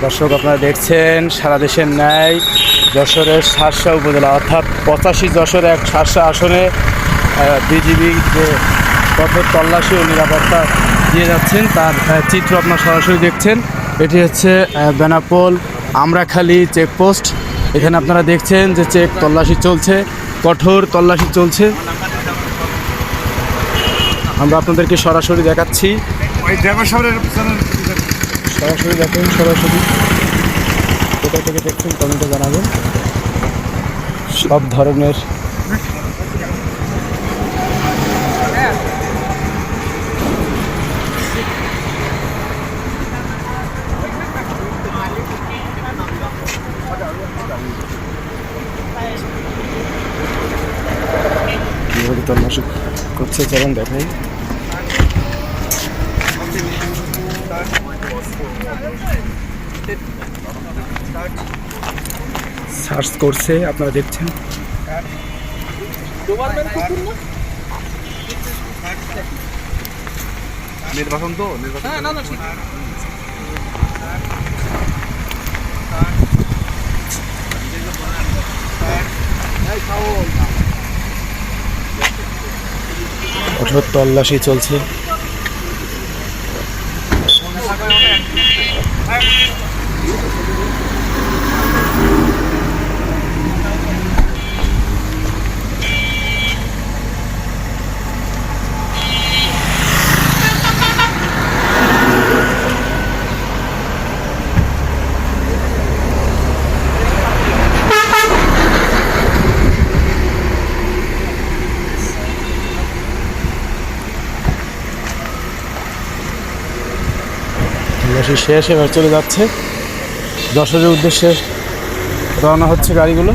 দর্শক আপনারা দেখছেন সারা দেশের ন্যায় যশোরের শার্শা উপজেলা অর্থাৎ 85 যশোর এক শার্শা আসনে বিজিবি যে কঠোর তল্লাশি ও নিরাপত্তা দিয়ে যাচ্ছেন তার চিত্র আপনারা সরাসরি দেখছেন। এটি হচ্ছে বেনাপোল আমরাখালী চেকপোস্ট। এখানে আপনারা দেখছেন যে চেক তল্লাশি চলছে, কঠোর তল্লাশি চলছে। আমরা আপনাদেরকে সরাসরি দেখাচ্ছি, সরাসরি দেখেন, সরাসরি কোথা থেকে দেখছেন কমেন্টে জানাবেন। সব ধরনের কীভাবে তল্লাশি করছে চলুন দেখাই। সার্চ করছে আপনারা দেখছেন। নির্বাচন তো কঠোর তল্লাশি চলছে। তল্লাশি শেষ, এবার চলে যাচ্ছে যশোরের উদ্দেশ্যে রওনা হচ্ছে গাড়িগুলো।